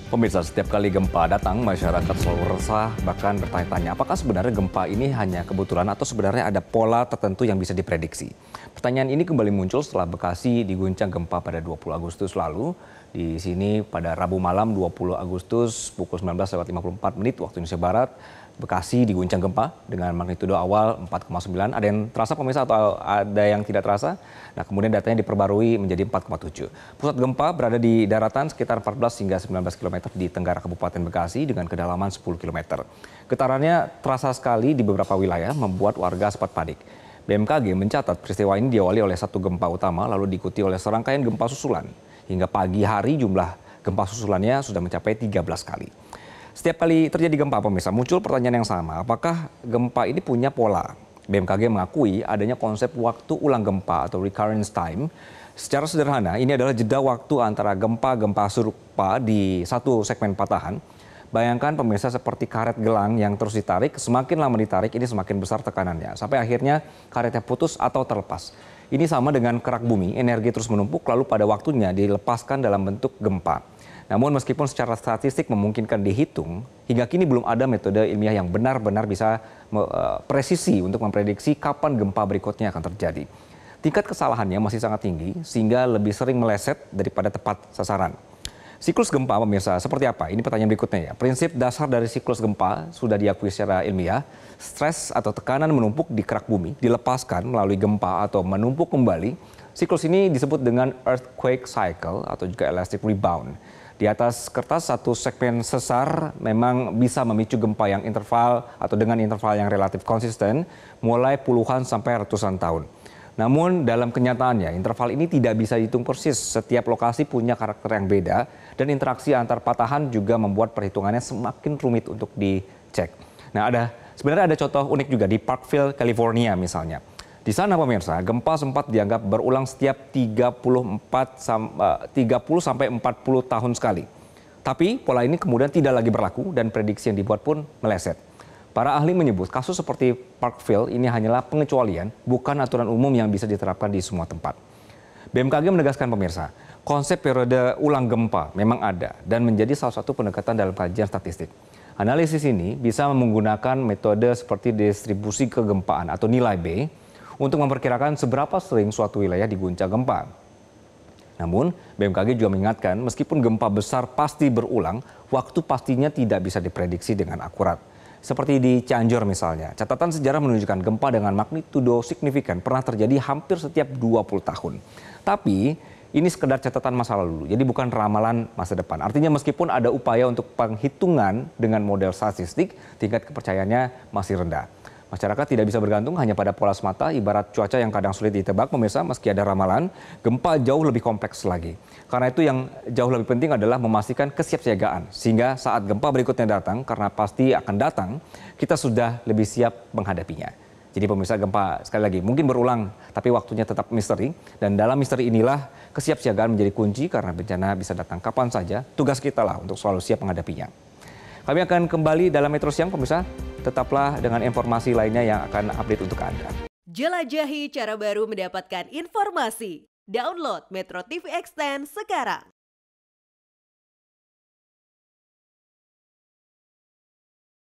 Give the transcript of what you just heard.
Pemirsa, setiap kali gempa datang, masyarakat selalu resah, bahkan bertanya-tanya apakah sebenarnya gempa ini hanya kebetulan atau sebenarnya ada pola tertentu yang bisa diprediksi. Pertanyaan ini kembali muncul setelah Bekasi diguncang gempa pada 20 Agustus lalu. Di sini pada Rabu malam 20 Agustus pukul 19.54 waktu Indonesia Barat, Bekasi diguncang gempa dengan magnitudo awal 4,9. Ada yang terasa pemirsa atau ada yang tidak terasa? Nah, kemudian datanya diperbarui menjadi 4,7. Pusat gempa berada di daratan sekitar 14 hingga 19 km di tenggara Kabupaten Bekasi dengan kedalaman 10 km. Getarannya terasa sekali di beberapa wilayah membuat warga sempat panik. BMKG mencatat peristiwa ini diawali oleh satu gempa utama lalu diikuti oleh serangkaian gempa susulan. Hingga pagi hari jumlah gempa susulannya sudah mencapai 13 kali. Setiap kali terjadi gempa pemirsa muncul pertanyaan yang sama, apakah gempa ini punya pola? BMKG mengakui adanya konsep waktu ulang gempa atau recurrence time. Secara sederhana ini adalah jeda waktu antara gempa-gempa serupa di satu segmen patahan. Bayangkan pemirsa seperti karet gelang yang terus ditarik, semakin lama ditarik ini semakin besar tekanannya. Sampai akhirnya karetnya putus atau terlepas. Ini sama dengan kerak bumi, energi terus menumpuk lalu pada waktunya dilepaskan dalam bentuk gempa. Namun meskipun secara statistik memungkinkan dihitung, hingga kini belum ada metode ilmiah yang benar-benar bisa presisi untuk memprediksi kapan gempa berikutnya akan terjadi. Tingkat kesalahannya masih sangat tinggi sehingga lebih sering meleset daripada tepat sasaran. Siklus gempa pemirsa seperti apa? Ini pertanyaan berikutnya ya. Prinsip dasar dari siklus gempa sudah diakui secara ilmiah. Stres atau tekanan menumpuk di kerak bumi dilepaskan melalui gempa atau menumpuk kembali. Siklus ini disebut dengan earthquake cycle atau juga elastic rebound. Di atas kertas satu segmen sesar memang bisa memicu gempa yang interval atau dengan interval yang relatif konsisten mulai puluhan sampai ratusan tahun. Namun dalam kenyataannya interval ini tidak bisa dihitung persis. Setiap lokasi punya karakter yang beda dan interaksi antar patahan juga membuat perhitungannya semakin rumit untuk dicek. Nah, sebenarnya ada contoh unik juga di Parkville, California misalnya. Di sana pemirsa, gempa sempat dianggap berulang setiap 30 sampai 40 tahun sekali. Tapi pola ini kemudian tidak lagi berlaku dan prediksi yang dibuat pun meleset. Para ahli menyebut kasus seperti Parkville ini hanyalah pengecualian, bukan aturan umum yang bisa diterapkan di semua tempat. BMKG menegaskan pemirsa, konsep periode ulang gempa memang ada dan menjadi salah satu pendekatan dalam kajian statistik. Analisis ini bisa menggunakan metode seperti distribusi kegempaan atau nilai B untuk memperkirakan seberapa sering suatu wilayah diguncang gempa. Namun, BMKG juga mengingatkan meskipun gempa besar pasti berulang, waktu pastinya tidak bisa diprediksi dengan akurat. Seperti di Cianjur misalnya, catatan sejarah menunjukkan gempa dengan magnitudo signifikan pernah terjadi hampir setiap 20 tahun. Tapi, ini sekedar catatan masa lalu, jadi bukan ramalan masa depan. Artinya meskipun ada upaya untuk penghitungan dengan model statistik, tingkat kepercayaannya masih rendah. Masyarakat tidak bisa bergantung hanya pada pola semata, ibarat cuaca yang kadang sulit ditebak, pemirsa, meski ada ramalan, gempa jauh lebih kompleks lagi. Karena itu yang jauh lebih penting adalah memastikan kesiapsiagaan, sehingga saat gempa berikutnya datang, karena pasti akan datang, kita sudah lebih siap menghadapinya. Jadi pemirsa, gempa sekali lagi mungkin berulang, tapi waktunya tetap misteri, dan dalam misteri inilah kesiapsiagaan menjadi kunci karena bencana bisa datang kapan saja, tugas kita lah untuk selalu siap menghadapinya. Kami akan kembali dalam Metro Siang, pemirsa. Tetaplah dengan informasi lainnya yang akan update untuk Anda. Jelajahi cara baru mendapatkan informasi. Download Metro TV Extend sekarang.